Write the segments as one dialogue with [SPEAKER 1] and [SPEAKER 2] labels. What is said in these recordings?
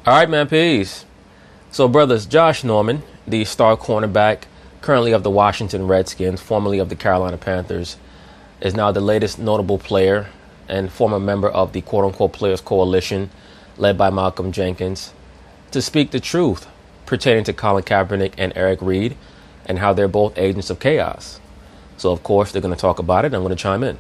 [SPEAKER 1] All right, man, peace. So, brothers, Josh Norman, the star cornerback, currently of the Washington Redskins, formerly of the Carolina Panthers, is now the latest notable player and former member of the quote-unquote Players Coalition, led by Malcolm Jenkins, to speak the truth pertaining to Colin Kaepernick and Eric Reid and how they're both agents of chaos. So, of course, they're going to talk about it. I'm going to chime in.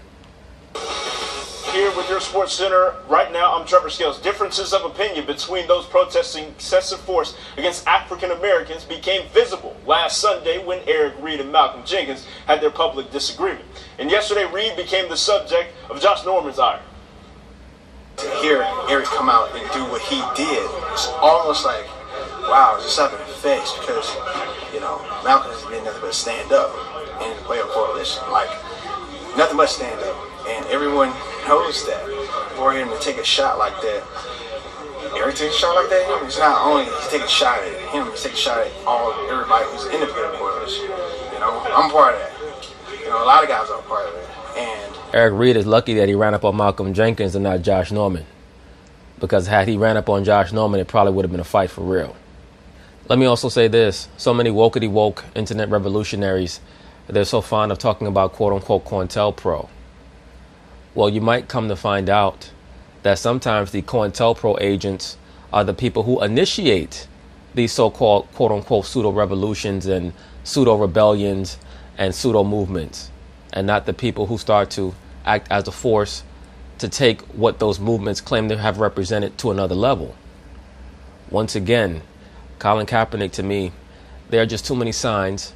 [SPEAKER 2] Here with your Sports Center, right now, I'm Trevor Scales. Differences of opinion between those protesting excessive force against African Americans became visible last Sunday when Eric Reid and Malcolm Jenkins had their public disagreement. And yesterday, Reid became the subject of Josh Norman's ire.
[SPEAKER 3] To hear Eric come out and do what he did, it's almost like, wow, it's just slapping in the face because, Malcolm has been nothing but stand up in the player coalition. Like, nothing but stand up. And everyone knows that. For him to take a shot like that, Eric takes a shot like that, it's not only he's taking a shot at him, he's taking a shot at everybody who's in the player coalition. I'm part of that. A lot of guys are part of it. And
[SPEAKER 1] Eric Reid is lucky that he ran up on Malcolm Jenkins and not Josh Norman. Because had he ran up on Josh Norman, it probably would have been a fight for real. Let me also say this. So many wokety-woke internet revolutionaries, they're so fond of talking about quote-unquote COINTELPRO. Well, you might come to find out that sometimes the COINTELPRO agents are the people who initiate these so-called quote-unquote pseudo-revolutions and pseudo-rebellions and pseudo-movements, and not the people who start to act as a force to take what those movements claim to have represented to another level. Once again, Colin Kaepernick, to me, there are just too many signs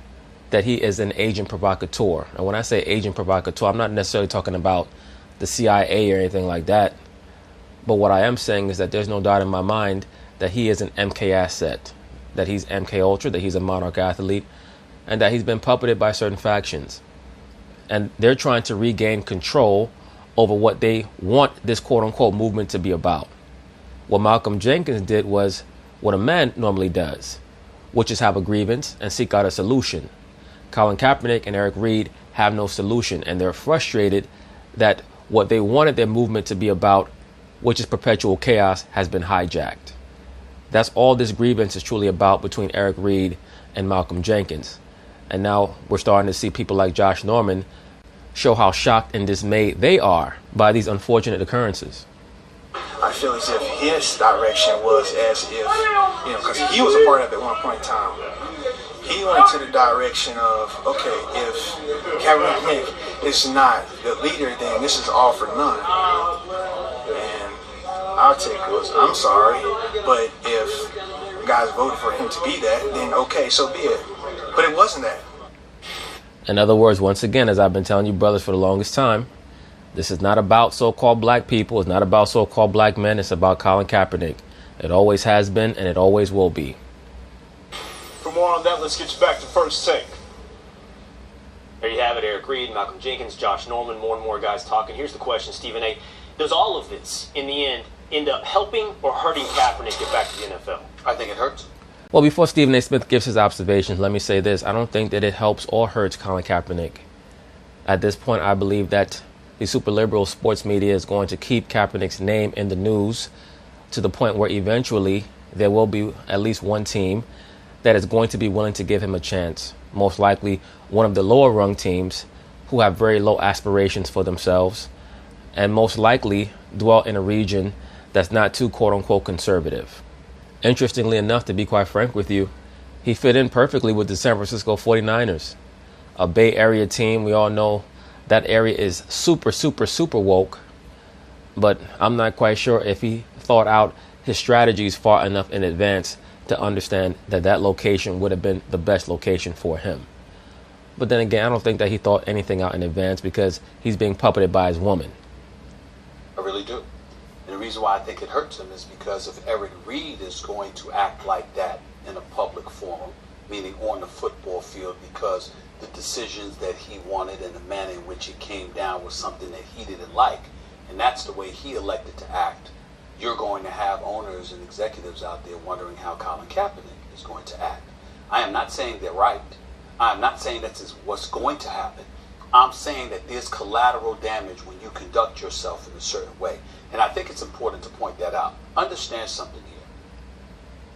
[SPEAKER 1] that he is an agent provocateur. And when I say agent provocateur, I'm not necessarily talking about the CIA or anything like that. But what I am saying is that there's no doubt in my mind that he is an MK asset, that he's MK Ultra, that he's a Monarch athlete, and that he's been puppeted by certain factions. And they're trying to regain control over what they want this quote-unquote movement to be about. What Malcolm Jenkins did was what a man normally does, which is have a grievance and seek out a solution. Colin Kaepernick and Eric Reid have no solution, and they're frustrated that what they wanted their movement to be about, which is perpetual chaos, has been hijacked. That's all this grievance is truly about between Eric Reid and Malcolm Jenkins. And now we're starting to see people like Josh Norman show how shocked and dismayed they are by these unfortunate occurrences.
[SPEAKER 3] I feel as if his direction was as if, because he was a part of it at one point in time. He went to the direction of, okay, if Kaepernick is not the leader, then this is all for none. And our take was, I'm sorry, but if guys voted for him to be that, then okay, so be it. But it wasn't that.
[SPEAKER 1] In other words, once again, as I've been telling you brothers for the longest time, this is not about so-called black people. It's not about so-called black men. It's about Colin Kaepernick. It always has been, and it always will be.
[SPEAKER 2] For more on that, let's get you back to First Take.
[SPEAKER 4] There you have it, Eric Reid, Malcolm Jenkins, Josh Norman, more and more guys talking. Here's the question, Stephen A. Does all of this, in the end, end up helping or hurting Kaepernick get back to the NFL?
[SPEAKER 3] I think it hurts.
[SPEAKER 1] Well, before Stephen A. Smith gives his observations, let me say this. I don't think that it helps or hurts Colin Kaepernick. At this point, I believe that the super liberal sports media is going to keep Kaepernick's name in the news to the point where eventually there will be at least one team that is going to be willing to give him a chance. Most likely one of the lower rung teams who have very low aspirations for themselves and most likely dwell in a region that's not too quote unquote conservative. Interestingly enough, to be quite frank with you, he fit in perfectly with the San Francisco 49ers, a Bay Area team. We all know that area is super, super, super woke, but I'm not quite sure if he thought out his strategies far enough in advance to understand that that location would have been the best location for him. But then again, I don't think that he thought anything out in advance because he's being puppeted by his woman.
[SPEAKER 5] I really do. And the reason why I think it hurts him is because if Eric Reid is going to act like that in a public forum, meaning on the football field, because the decisions that he wanted and the manner in which it came down was something that he didn't like, and that's the way he elected to act, you're going to have owners and executives out there wondering how Colin Kaepernick is going to act. I am not saying they're right. I'm not saying that's what's going to happen. I'm saying that there's collateral damage when you conduct yourself in a certain way. And I think it's important to point that out. Understand something here.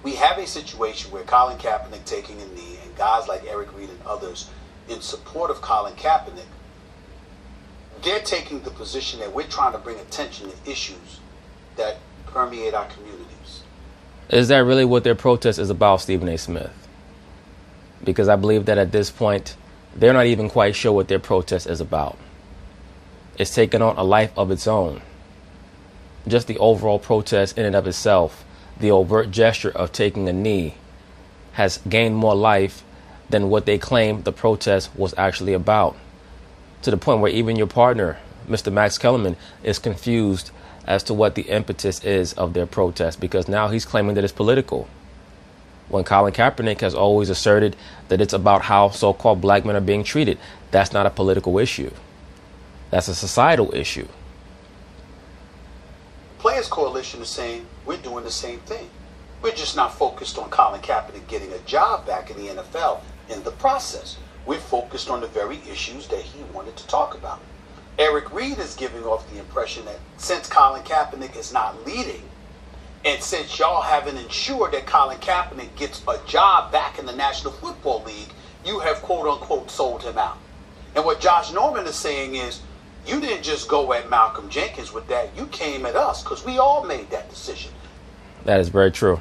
[SPEAKER 5] we have a situation where Colin Kaepernick taking a knee and guys like Eric Reid and others in support of Colin Kaepernick, they're taking the position that we're trying to bring attention to issues that permeate our communities.
[SPEAKER 1] Is that really what their protest is about, Stephen A. Smith? Because I believe that at this point, they're not even quite sure what their protest is about. It's taken on a life of its own. Just the overall protest in and of itself, the overt gesture of taking a knee, has gained more life than what they claim the protest was actually about. To the point where even your partner, Mr. Max Kellerman, is confused as to what the impetus is of their protest, because now he's claiming that it's political. When Colin Kaepernick has always asserted that it's about how so-called black men are being treated. That's not a political issue. That's a societal issue.
[SPEAKER 5] Players Coalition is saying we're doing the same thing. We're just not focused on Colin Kaepernick getting a job back in the NFL in the process. We're focused on the very issues that he wanted to talk about. Eric Reid is giving off the impression that since Colin Kaepernick is not leading, and since y'all haven't ensured that Colin Kaepernick gets a job back in the National Football League, you have quote-unquote sold him out. And what Josh Norman is saying is, you didn't just go at Malcolm Jenkins with that. You came at us because we all made that decision.
[SPEAKER 1] That is very true.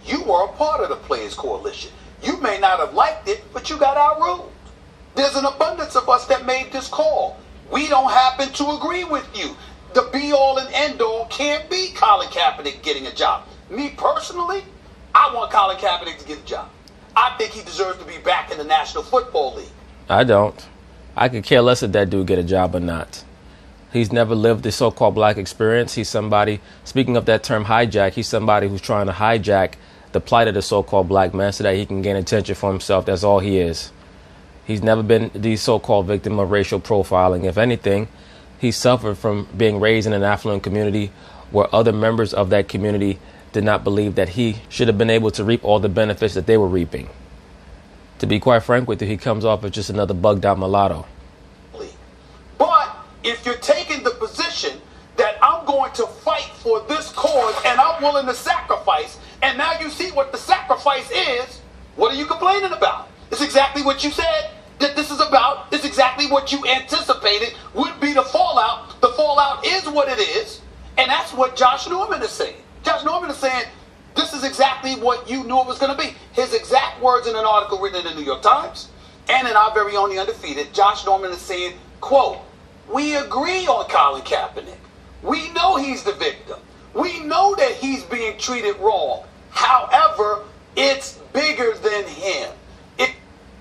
[SPEAKER 5] You were a part of the Players Coalition. You may not have liked it, but you got outruled. There's an abundance of us that made this call. We don't happen to agree with you. The be-all and end-all can't be Colin Kaepernick getting a job. Me personally, I want Colin Kaepernick to get a job. I think he deserves to be back in the National Football League.
[SPEAKER 1] I don't. I could care less if that dude get a job or not. He's never lived the so-called black experience. He's somebody, speaking of that term hijack, he's somebody who's trying to hijack the plight of the so-called black man so that he can gain attention for himself. That's all he is. He's never been the so-called victim of racial profiling. If anything, he suffered from being raised in an affluent community where other members of that community did not believe that he should have been able to reap all the benefits that they were reaping. To be quite frank with you, he comes off as just another bugged out mulatto.
[SPEAKER 5] But if you're taking the position that I'm going to fight for this cause and I'm willing to sacrifice, and now you see what the sacrifice is, what are you complaining about? It's exactly what you said that this is about. It's exactly what you anticipated would be the fallout. The fallout is what it is, and that's what Josh Norman is saying. Josh Norman is saying this is exactly what you knew it was going to be. His exact words in an article written in the New York Times and in our very own The Undefeated, Josh Norman is saying, quote, we agree on Colin Kaepernick. We know he's the victim. We know that he's being treated wrong. However, it's bigger than him.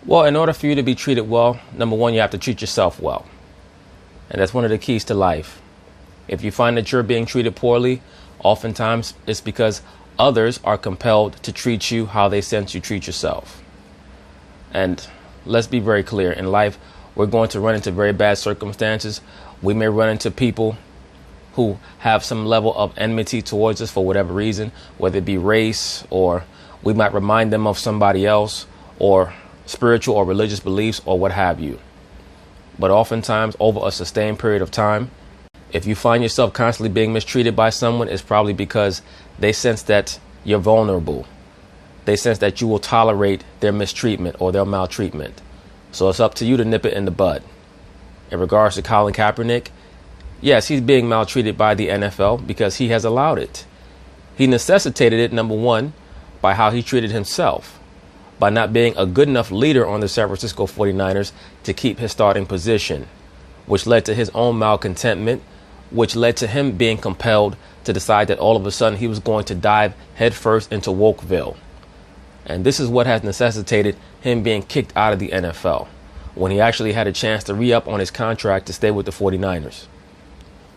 [SPEAKER 1] Well, in order for you to be treated well, number one, you have to treat yourself well. And that's one of the keys to life. If you find that you're being treated poorly, oftentimes it's because others are compelled to treat you how they sense you treat yourself. And let's be very clear. In life, we're going to run into very bad circumstances. We may run into people who have some level of enmity towards us for whatever reason, whether it be race, or we might remind them of somebody else, or spiritual or religious beliefs, or what have you. But oftentimes, over a sustained period of time, if you find yourself constantly being mistreated by someone, it's probably because they sense that you're vulnerable. They sense that you will tolerate their mistreatment or their maltreatment. So it's up to you to nip it in the bud. In regards to Colin Kaepernick, yes, he's being maltreated by the NFL because he has allowed it. He necessitated it, number one, by how he treated himself, by not being a good enough leader on the San Francisco 49ers to keep his starting position, which led to his own malcontentment, which led to him being compelled to decide that all of a sudden he was going to dive headfirst into Wokeville. And this is what has necessitated him being kicked out of the NFL when he actually had a chance to re-up on his contract to stay with the 49ers.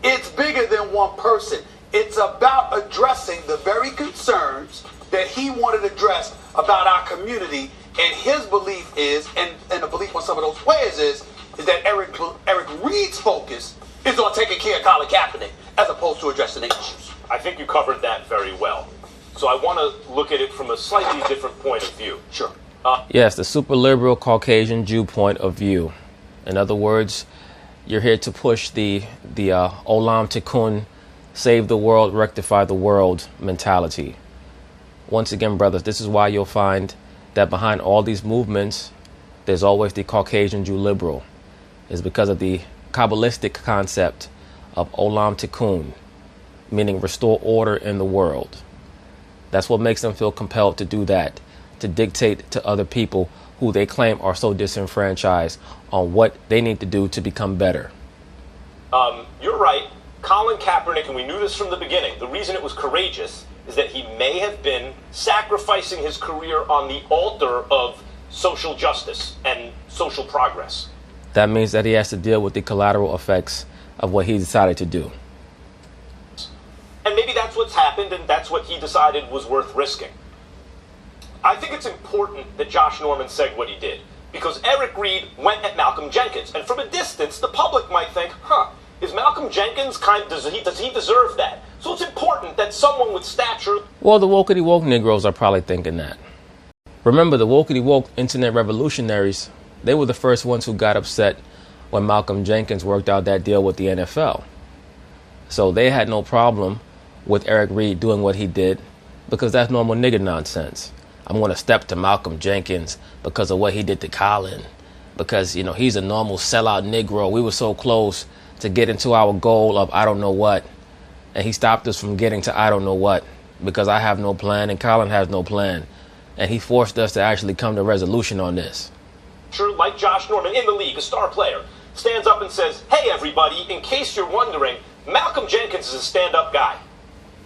[SPEAKER 5] It's bigger than one person. It's about addressing the very concerns that he wanted addressed about our community. And his belief is, and the belief on some of those players is that Eric Reid's focus is on taking care of Colin Kaepernick as opposed to addressing the issues.
[SPEAKER 2] I think you covered that very well. So I want to look at it from a slightly different point of view.
[SPEAKER 5] Sure.
[SPEAKER 1] Yes, the super liberal Caucasian Jew point of view. In other words, you're here to push the Olam Tikkun, save the world, rectify the world mentality. Once again, brothers, this is why you'll find that behind all these movements, there's always the Caucasian Jew liberal. It's because of the Kabbalistic concept of Olam Tikkun, meaning restore order in the world. That's what makes them feel compelled to do that, to dictate to other people who they claim are so disenfranchised on what they need to do to become better.
[SPEAKER 4] You're right. Colin Kaepernick, and we knew this from the beginning, the reason it was courageous is that he may have been sacrificing his career on the altar of social justice and social progress.
[SPEAKER 1] That means that he has to deal with the collateral effects of what he decided to do.
[SPEAKER 4] And maybe that's what's happened, and that's what he decided was worth risking. I think it's important that Josh Norman said what he did, because Eric Reid went at Malcolm Jenkins, and from a distance, the public might think, is Malcolm Jenkins does he deserve that? So it's important that someone with stature...
[SPEAKER 1] Well, the wokety woke Negroes are probably thinking that. Remember, the wokety woke internet revolutionaries, they were the first ones who got upset when Malcolm Jenkins worked out that deal with the NFL. So they had no problem with Eric Reid doing what he did, because that's normal nigger nonsense. I'm going to step to Malcolm Jenkins because of what he did to Colin, because, you know, he's a normal sellout Negro. We were so close to getting to our goal of I don't know what, and he stopped us from getting to I don't know what because I have no plan and Colin has no plan, and he forced us to actually come to resolution on this.
[SPEAKER 4] Sure, like Josh Norman in the league, a star player, stands up and says, hey everybody, in case you're wondering, Malcolm Jenkins is a stand-up guy.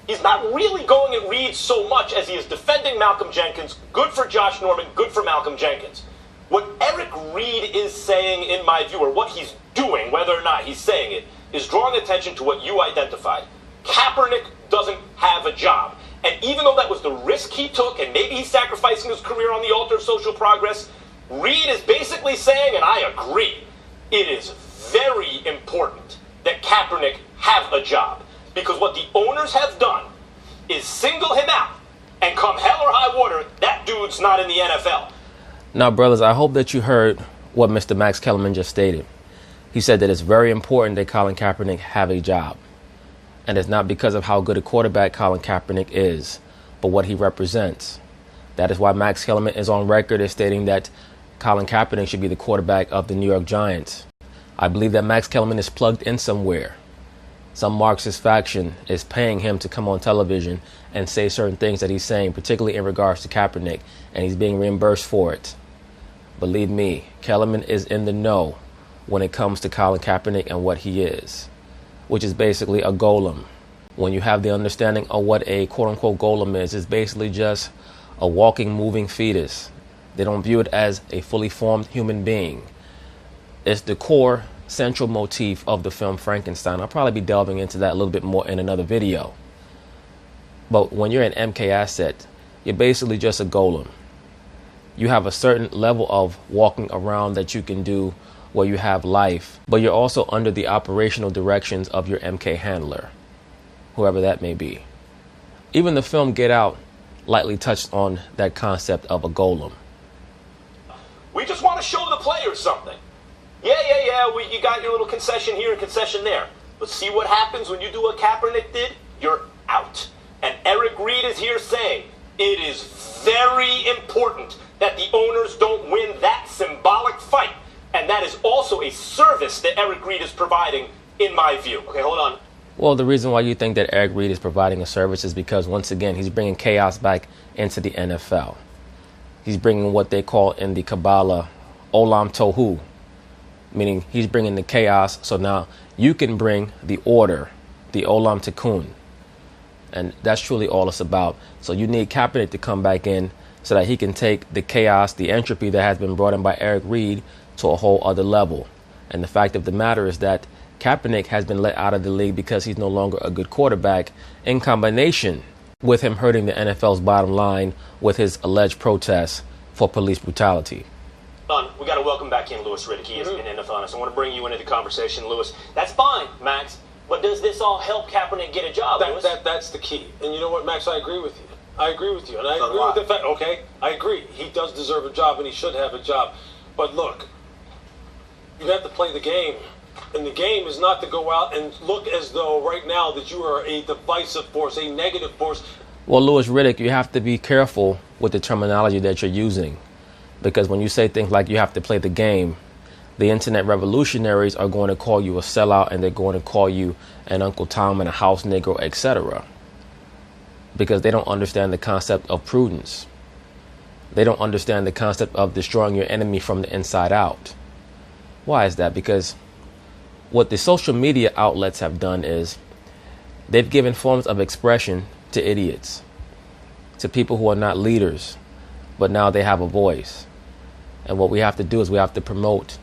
[SPEAKER 4] He's not really going at Reid so much as he is defending Malcolm Jenkins. Good for Josh Norman, good for Malcolm Jenkins. What Eric Reid is saying, in my view, or what he's doing, whether or not he's saying it, is drawing attention to what you identified. Kaepernick doesn't have a job. And even though that was the risk he took, and maybe he's sacrificing his career on the altar of social progress, Reid is basically saying, and I agree, it is very important that Kaepernick have a job. Because what the owners have done is single him out, and come hell or high water, that dude's not in the NFL.
[SPEAKER 1] Now, brothers, I hope that you heard what Mr. Max Kellerman just stated. He said that it's very important that Colin Kaepernick have a job. And it's not because of how good a quarterback Colin Kaepernick is, but what he represents. That is why Max Kellerman is on record as stating that Colin Kaepernick should be the quarterback of the New York Giants. I believe that Max Kellerman is plugged in somewhere. Some Marxist faction is paying him to come on television and say certain things that he's saying, particularly in regards to Kaepernick, and he's being reimbursed for it. Believe me, Kellerman is in the know when it comes to Colin Kaepernick and what he is, which is basically a golem. When you have the understanding of what a quote-unquote golem is, it's basically just a walking, moving fetus. They don't view it as a fully formed human being. It's the core central motif of the film Frankenstein. I'll probably be delving into that a little bit more in another video. But when you're an MK asset, you're basically just a golem. You have a certain level of walking around that you can do where you have life, but you're also under the operational directions of your MK handler, whoever that may be. Even the film Get Out lightly touched on that concept of a golem.
[SPEAKER 4] We just want to show the players something. Yeah, you got your little concession here and concession there. But see what happens when you do what Kaepernick did? You're out. And Eric Reid is here saying it is very important that the owners don't win that symbolic fight. And that is also a service that Eric Reid is providing, in my view. Okay, hold on.
[SPEAKER 1] Well, the reason why you think that Eric Reid is providing a service is because, once again, he's bringing chaos back into the NFL. He's bringing what they call in the Kabbalah Olam Tohu, meaning he's bringing the chaos, so now you can bring the order, the Olam Tikkun. And that's truly all it's about. So you need Kaepernick to come back in so that he can take the chaos, the entropy that has been brought in by Eric Reid to a whole other level. And the fact of the matter is that Kaepernick has been let out of the league because he's no longer a good quarterback, in combination with him hurting the NFL's bottom line with his alleged protests for police brutality.
[SPEAKER 4] We got to welcome back in Louis Riddick. He is an NFL analyst. I want to bring you into the conversation, Louis. That's fine, Max. But does this all help Kaepernick get a job, Louis?
[SPEAKER 6] That's the key. And you know what, Max? I agree with you. I agree with you. And I agree with the fact, okay, I agree. He does deserve a job and he should have a job. But look, you have to play the game. And the game is not to go out and look as though right now that you are a divisive force, a negative force.
[SPEAKER 1] Well, Louis Riddick, you have to be careful with the terminology that you're using, because when you say things like you have to play the game, the internet revolutionaries are going to call you a sellout, and they're going to call you an Uncle Tom and a house Negro, etc., because they don't understand the concept of prudence. They don't understand the concept of destroying your enemy from the inside out. Why is that? Because what the social media outlets have done is they've given forms of expression to idiots, to people who are not leaders, but now they have a voice. And what we have to do is we have to promote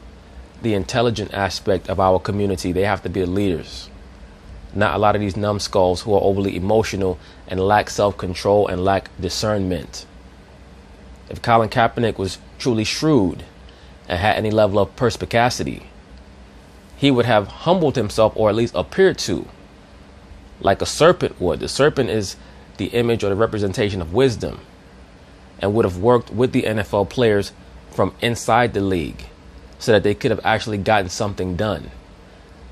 [SPEAKER 1] the intelligent aspect of our community. They have to be the leaders, not a lot of these numbskulls who are overly emotional and lack self-control and lack discernment. If Colin Kaepernick was truly shrewd and had any level of perspicacity, he would have humbled himself, or at least appeared to, like a serpent would. The serpent is the image or the representation of wisdom, and would have worked with the NFL players from inside the league so that they could have actually gotten something done,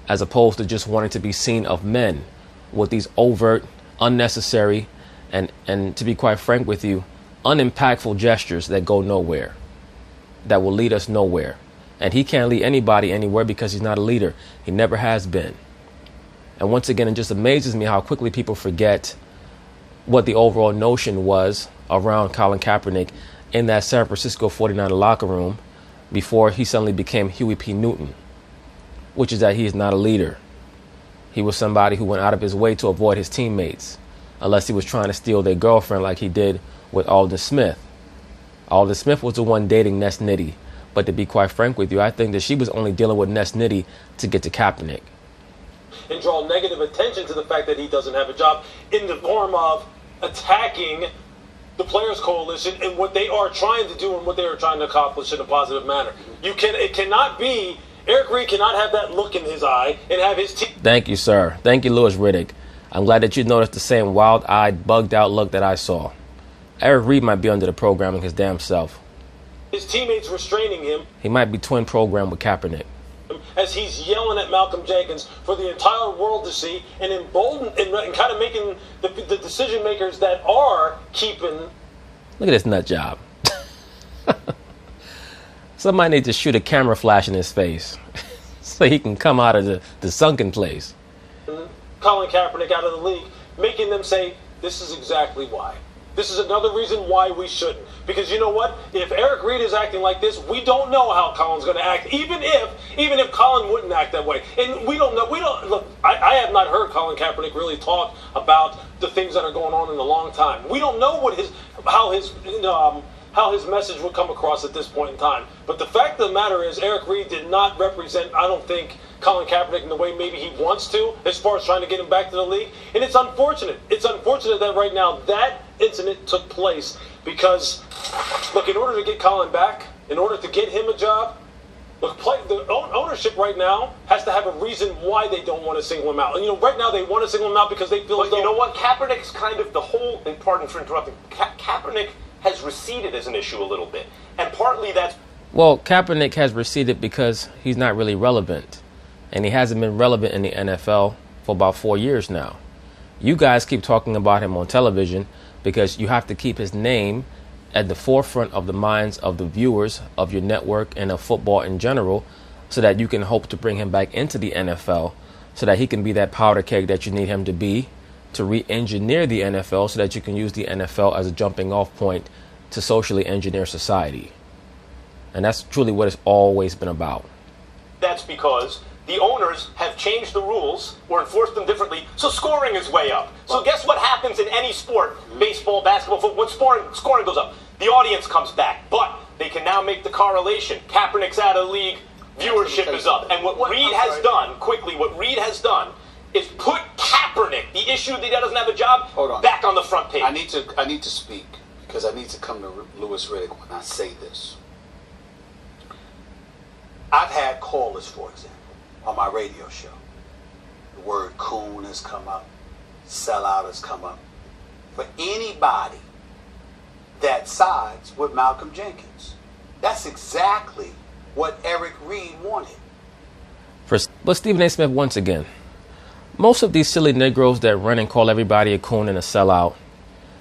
[SPEAKER 1] as opposed to just wanting to be seen of men with these overt, unnecessary, and to be quite frank with you, unimpactful gestures that go nowhere, that will lead us nowhere. And he can't lead anybody anywhere because he's not a leader. He never has been. And once again, it just amazes me how quickly people forget what the overall notion was around Colin Kaepernick in that San Francisco 49er locker room before he suddenly became Huey P. Newton, which is that he is not a leader. He was somebody who went out of his way to avoid his teammates, unless he was trying to steal their girlfriend like he did with Alden Smith. Alden Smith was the one dating Ness Nitty. But to be quite frank with you, I think that she was only dealing with Ness Nitty to get to Kaepernick.
[SPEAKER 6] And draw negative attention to the fact that he doesn't have a job in the form of attacking the Players Coalition and what they are trying to do and what they are trying to accomplish in a positive manner. It cannot be, Eric Reid cannot have that look in his eye and have his team.
[SPEAKER 1] Thank you, sir. Thank you, Louis Riddick. I'm glad that you noticed the same wild-eyed, bugged-out look that I saw. Eric Reid might be under the programming his damn self.
[SPEAKER 6] His teammates restraining him.
[SPEAKER 1] He might be twin programmed with Kaepernick.
[SPEAKER 6] As he's yelling at Malcolm Jenkins for the entire world to see, and emboldened and kind of making the decision makers that are keeping.
[SPEAKER 1] Look at this nut job. Somebody needs to shoot a camera flash in his face so he can come out of the sunken place.
[SPEAKER 6] Colin Kaepernick out of the league, making them say, this is exactly why. This is another reason why we shouldn't. Because you know what? If Eric Reid is acting like this, we don't know how Colin's going to act. Even if Colin wouldn't act that way, and we don't know. Look. I have not heard Colin Kaepernick really talk about the things that are going on in a long time. We don't know how his message would come across at this point in time. But the fact of the matter is, Eric Reid did not represent, I don't think, Colin Kaepernick in the way maybe he wants to, as far as trying to get him back to the league. And it's unfortunate. It's unfortunate that right now that incident took place because, look, in order to get Colin back, in order to get him a job, look, the ownership right now has to have a reason why they don't want to single him out. And, right now they want to single him out because they feel as though...
[SPEAKER 4] You know what? Kaepernick's kind of the whole, and pardon for interrupting, Kaepernick has receded as an issue a little bit. And partly that's...
[SPEAKER 1] Well, Kaepernick has receded because he's not really relevant. And he hasn't been relevant in the NFL for about 4 years now. You guys keep talking about him on television because you have to keep his name at the forefront of the minds of the viewers of your network and of football in general, so that you can hope to bring him back into the NFL so that he can be that powder keg that you need him to be to re-engineer the NFL, so that you can use the NFL as a jumping off point to socially engineer society. And that's truly what it's always been about.
[SPEAKER 4] That's because the owners have changed the rules or enforced them differently, so scoring is way up. So guess what happens in any sport, baseball, basketball, football, when scoring goes up? The audience comes back, but they can now make the correlation. Kaepernick's out of the league, viewership is up. And what Reid has done is put Kaepernick, the issue that he doesn't have a job, back on the front page.
[SPEAKER 5] I need to speak because I need to come to Louis Riddick when I say this. I've had callers, for example, on my radio show. The word coon has come up, sellout has come up. For anybody that sides with Malcolm Jenkins, that's exactly what Eric Reid wanted.
[SPEAKER 1] But Stephen A. Smith, once again, most of these silly Negroes that run and call everybody a coon and a sellout,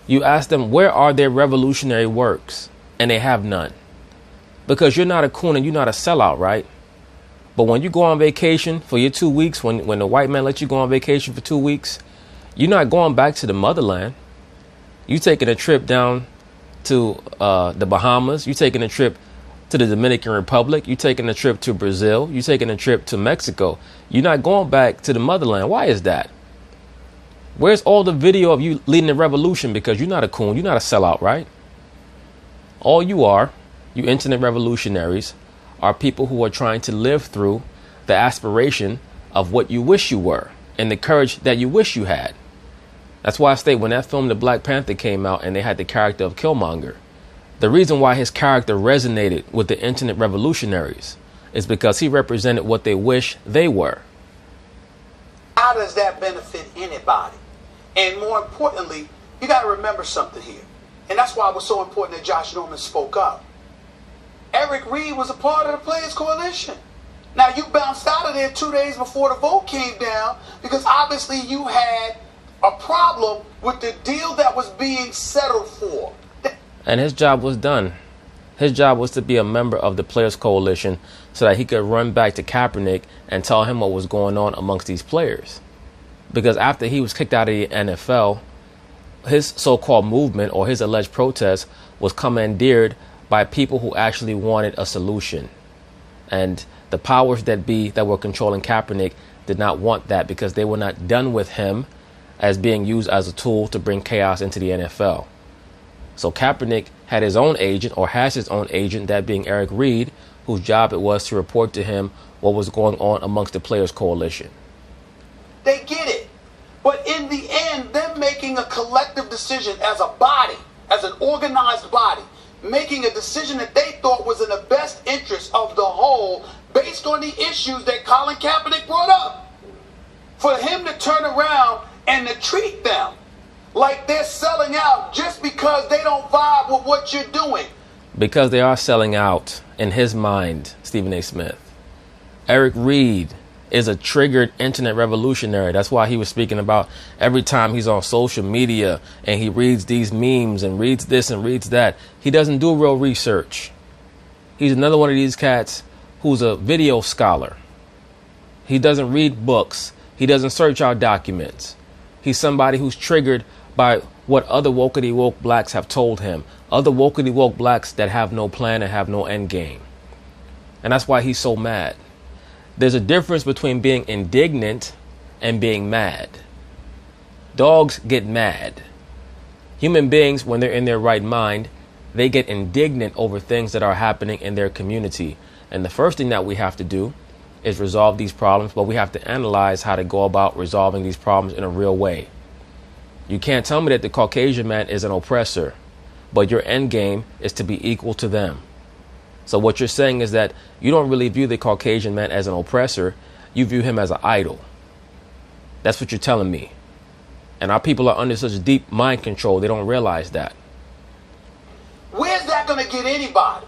[SPEAKER 1] You ask them, where are their revolutionary works? And they have none. Because you're not a coon and you're not a sellout, right? But when you go on vacation for your 2 weeks, when the white man lets you go on vacation for 2 weeks, you're not going back to the motherland. You're taking a trip down to the Bahamas. You're taking a trip to the Dominican Republic. You're taking a trip to Brazil. You're taking a trip to Mexico. You're not going back to the motherland. Why is that? Where's all the video of you leading the revolution? Because you're not a coon. You're not a sellout, right? All you are, you internet revolutionaries, are people who are trying to live through the aspiration of what you wish you were and the courage that you wish you had. That's why I state when that film, The Black Panther, came out and they had the character of Killmonger, the reason why his character resonated with the internet revolutionaries is because he represented what they wish they were.
[SPEAKER 5] How does that benefit anybody? And more importantly, you got to remember something here. And that's why it was so important that Josh Norman spoke up. Eric Reid was a part of the Players Coalition. Now, you bounced out of there 2 days before the vote came down because obviously you had a problem with the deal that was being settled for.
[SPEAKER 1] And his job was done. His job was to be a member of the Players Coalition so that he could run back to Kaepernick and tell him what was going on amongst these players. Because after he was kicked out of the NFL, his so-called movement or his alleged protest was commandeered by people who actually wanted a solution. And the powers that be that were controlling Kaepernick did not want that because they were not done with him as being used as a tool to bring chaos into the NFL. So Kaepernick had his own agent, or has his own agent, that being Eric Reid, whose job it was to report to him what was going on amongst the Players Coalition.
[SPEAKER 5] They get it. But in the end, them making a collective decision as a body, as an organized body, making a decision that they thought was in the best interest of the whole based on the issues that Colin Kaepernick brought up. For him to turn around and to treat them like they're selling out just because they don't vibe with what you're doing.
[SPEAKER 1] Because they are selling out in his mind, Stephen A. Smith. Eric Reid is a triggered internet revolutionary. That's why he was speaking about every time he's on social media and he reads these memes and reads this and reads that. He doesn't do real research. He's another one of these cats who's a video scholar. He doesn't read books. He doesn't search out documents. He's somebody who's triggered by what other wokety woke blacks have told him. Other wokety woke blacks that have no plan and have no end game. And that's why he's so mad. There's a difference between being indignant and being mad. Dogs get mad. Human beings, when they're in their right mind, they get indignant over things that are happening in their community. And the first thing that we have to do is resolve these problems, but we have to analyze how to go about resolving these problems in a real way. You can't tell me that the Caucasian man is an oppressor, but your end game is to be equal to them. So what you're saying is that you don't really view the Caucasian man as an oppressor, you view him as an idol. That's what you're telling me. And our people are under such deep mind control, they don't realize that.
[SPEAKER 5] Where's that going to get anybody?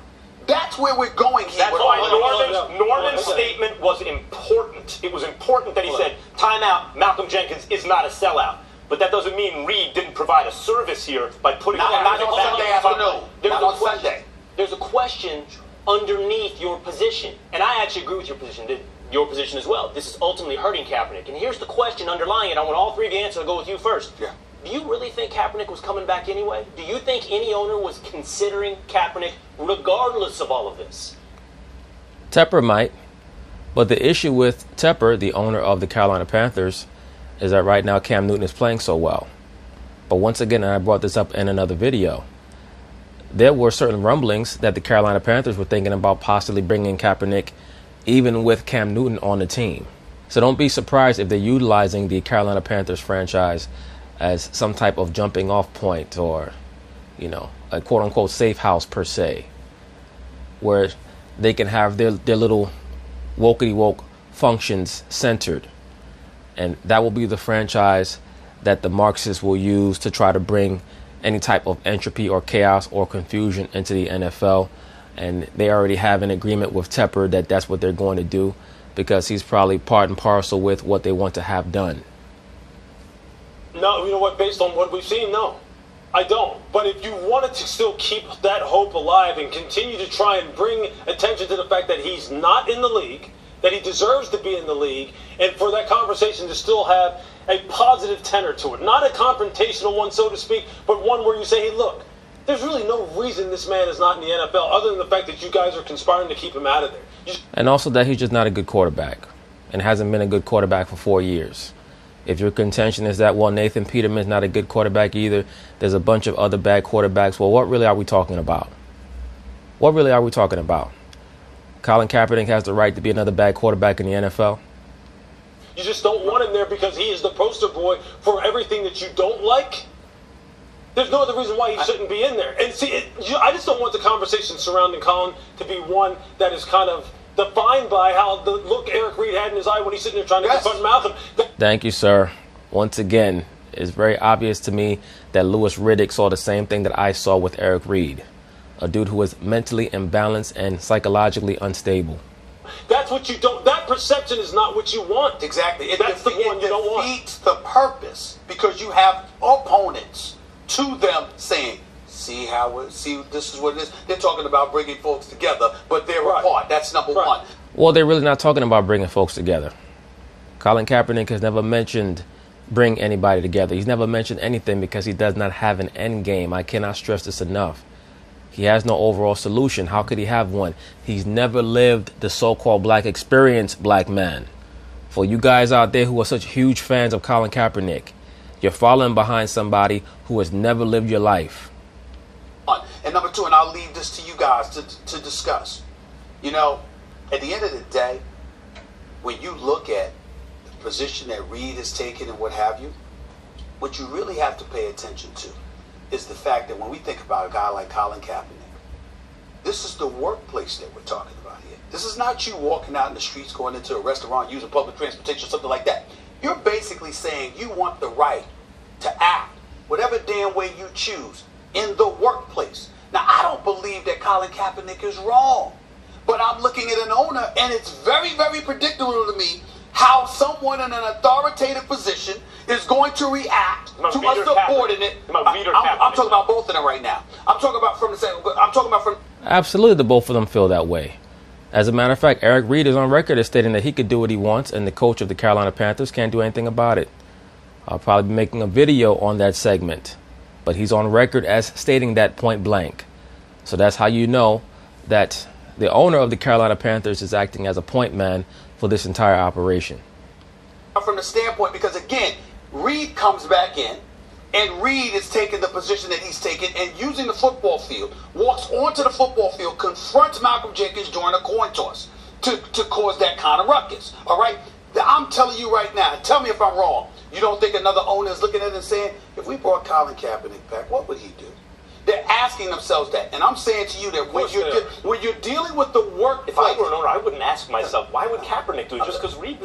[SPEAKER 5] That's where we're going here.
[SPEAKER 4] That's why Norman's statement was important. It was important that he said, time out, Malcolm Jenkins is not a sellout. But that doesn't mean Reid didn't provide a service here by putting
[SPEAKER 5] not on Sunday afternoon.
[SPEAKER 7] There's a question underneath your position. And I actually agree with your position as well. This is ultimately hurting Kaepernick. And here's the question underlying it. I want all three to answer. I'll go with you first.
[SPEAKER 5] Yeah.
[SPEAKER 7] Do you really think Kaepernick was coming back anyway? Do you think any owner was considering Kaepernick regardless of all of this?
[SPEAKER 1] Tepper might. But the issue with Tepper, the owner of the Carolina Panthers, is that right now Cam Newton is playing so well. But once again, and I brought this up in another video, there were certain rumblings that the Carolina Panthers were thinking about possibly bringing Kaepernick even with Cam Newton on the team. So don't be surprised if they're utilizing the Carolina Panthers franchise as some type of jumping off point or, a quote unquote safe house per se, where they can have their little wokety woke functions centered. And that will be the franchise that the Marxists will use to try to bring any type of entropy or chaos or confusion into the NFL. And they already have an agreement with Tepper that that's what they're going to do because he's probably part and parcel with what they want to have done.
[SPEAKER 6] No, you know what? Based on what we've seen, no. I don't. But if you wanted to still keep that hope alive and continue to try and bring attention to the fact that he's not in the league, that he deserves to be in the league, and for that conversation to still have a positive tenor to it, not a confrontational one, so to speak, but one where you say, hey, look, there's really no reason this man is not in the NFL other than the fact that you guys are conspiring to keep him out of there.
[SPEAKER 1] And also that he's just not a good quarterback and hasn't been a good quarterback for 4 years. If your contention is that, well, Nathan Peterman's not a good quarterback either, there's a bunch of other bad quarterbacks, well, what really are we talking about? What really are we talking about? Colin Kaepernick has the right to be another bad quarterback in the NFL?
[SPEAKER 6] You just don't want him there because he is the poster boy for everything that you don't like? There's no other reason why he shouldn't be in there. And see, I just don't want the conversation surrounding Colin to be one that is kind of defined by how the look Eric Reid had in his eye when he's sitting there trying to confront Malcolm.
[SPEAKER 1] Thank you, sir. Once again, it's very obvious to me that Louis Riddick saw the same thing that I saw with Eric Reid, a dude who was mentally imbalanced and psychologically unstable.
[SPEAKER 6] That's what you don't. That perception is not what you want.
[SPEAKER 5] Exactly.
[SPEAKER 6] That's the one you don't want.
[SPEAKER 5] It defeats the purpose because you have opponents to them saying, see this is what it is. They're talking about bringing folks together, but they're apart. That's number one.
[SPEAKER 1] Well, they're really not talking about bringing folks together. Colin Kaepernick has never mentioned bring anybody together. He's never mentioned anything because he does not have an end game. I cannot stress this enough. He has no overall solution. How could he have one? He's never lived the so-called black experience, black man. For you guys out there who are such huge fans of Colin Kaepernick, you're following behind somebody who has never lived your life.
[SPEAKER 5] And number two, and I'll leave this to you guys to discuss. You know, at the end of the day, when you look at the position that Reid has taken and what have you, what you really have to pay attention to is the fact that when we think about a guy like Colin Kaepernick, this is the workplace that we're talking about here. This is not you walking out in the streets, going into a restaurant, using public transportation, something like that. You're basically saying you want the right to act whatever damn way you choose in the workplace. Now, I don't believe that Colin Kaepernick is wrong, but I'm looking at an owner, and it's very, very predictable to me how someone in an authoritative position is going to react to a subordinate. I'm talking about both of them right now. I'm talking about from.
[SPEAKER 1] Absolutely, the both of them feel that way. As a matter of fact, Eric Reid is on record as stating that he could do what he wants, and the coach of the Carolina Panthers can't do anything about it. I'll probably be making a video on that segment, but he's on record as stating that point blank. So that's how you know that the owner of the Carolina Panthers is acting as a point man for this entire operation.
[SPEAKER 5] From the standpoint, because again, Reid comes back in, and Reid is taking the position that he's taken and using the football field, walks onto the football field, confronts Malcolm Jenkins during a coin toss to cause that kind of ruckus. All right? I'm telling you right now, tell me if I'm wrong. You don't think another owner is looking at it and saying, if we brought Colin Kaepernick back, what would he do? They're asking themselves that. And I'm saying to you that when you're dealing with the workplace.
[SPEAKER 4] If I were an owner, I wouldn't ask myself, why would Kaepernick do it just because Reid?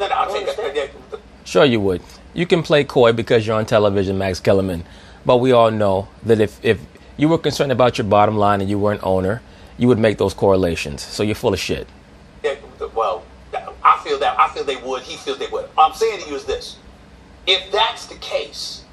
[SPEAKER 1] Sure you would. You can play coy because you're on television, Max Kellerman. But we all know that if you were concerned about your bottom line and you were an owner, you would make those correlations. So you're full of shit.
[SPEAKER 5] Yeah, well, I feel that. I feel they would. He feels they would. What I'm saying to you is this. If that's the case,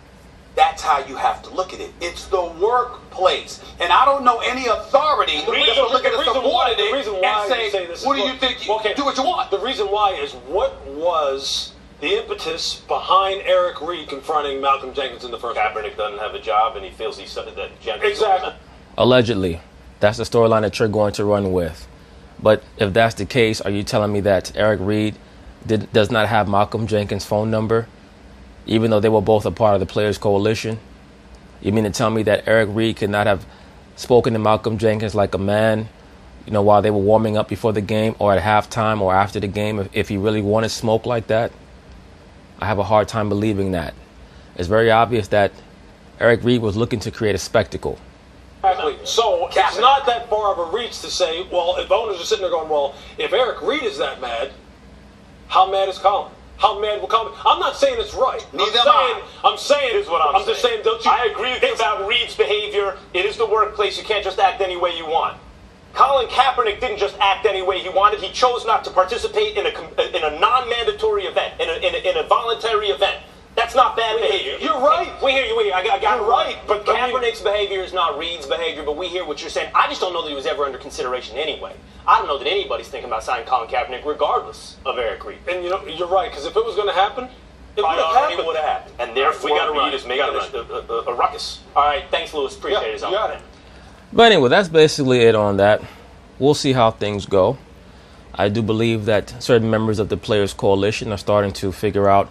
[SPEAKER 5] that's how you have to look at it. It's the workplace. And I don't know any authority that's going to look at a subordinate and say, what do you think? Do what you want.
[SPEAKER 6] The reason why is what was the impetus behind Eric Reid confronting Malcolm Jenkins in the first place?
[SPEAKER 4] Kaepernick doesn't have a job, and he feels he said that Jenkins.
[SPEAKER 6] Exactly.
[SPEAKER 1] Allegedly. That's the storyline that you're going to run with. But if that's the case, are you telling me that Eric Reid does not have Malcolm Jenkins' phone number, even though they were both a part of the Players Coalition? You mean to tell me that Eric Reid could not have spoken to Malcolm Jenkins like a man, while they were warming up before the game or at halftime or after the game if he really wanted smoke like that? I have a hard time believing that. It's very obvious that Eric Reid was looking to create a spectacle.
[SPEAKER 6] Exactly. So it's not that far of a reach to say, well, if owners are sitting there going, well, if Eric Reid is that mad, how mad is Colin? How mad will Colin? I'm not saying it's right. I'm saying
[SPEAKER 4] is what I'm
[SPEAKER 6] just saying. Don't you?
[SPEAKER 4] I agree with you about Reid's behavior. It is the workplace. You can't just act any way you want. Colin Kaepernick didn't just act any way he wanted. He chose not to participate in a non-mandatory event, in a voluntary event.
[SPEAKER 7] That's not bad behavior.
[SPEAKER 6] You're right.
[SPEAKER 7] We hear you. I got
[SPEAKER 6] You're right, but
[SPEAKER 7] Kaepernick's behavior is not Reid's behavior, but we hear what you're saying. I just don't know that he was ever under consideration anyway. I don't know that anybody's thinking about signing Colin Kaepernick regardless of Eric Reid.
[SPEAKER 6] And you're right, because if it was going to happen, it would have
[SPEAKER 7] Already
[SPEAKER 6] happened.
[SPEAKER 7] would have happened.
[SPEAKER 4] And therefore,
[SPEAKER 7] we got to run.
[SPEAKER 4] Reid is making a ruckus.
[SPEAKER 7] All right, thanks, Lewis. Appreciate it.
[SPEAKER 6] You got it.
[SPEAKER 1] But anyway, that's basically it on that. We'll see how things go. I do believe that certain members of the Players Coalition are starting to figure out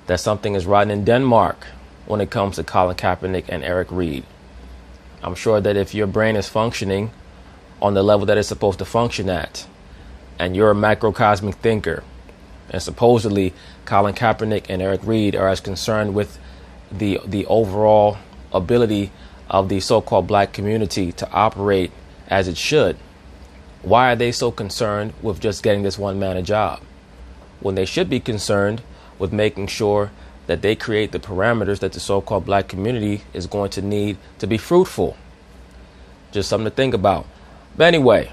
[SPEAKER 1] that something is rotten in Denmark when it comes to Colin Kaepernick and Eric Reid. I'm sure that if your brain is functioning on the level that it's supposed to function at, and you're a macrocosmic thinker, and supposedly Colin Kaepernick and Eric Reid are as concerned with the overall ability of the so-called black community to operate as it should, why are they so concerned with just getting this one man a job when they should be concerned with making sure that they create the parameters that the so-called black community is going to need to be fruitful? Just something to think about. But anyway,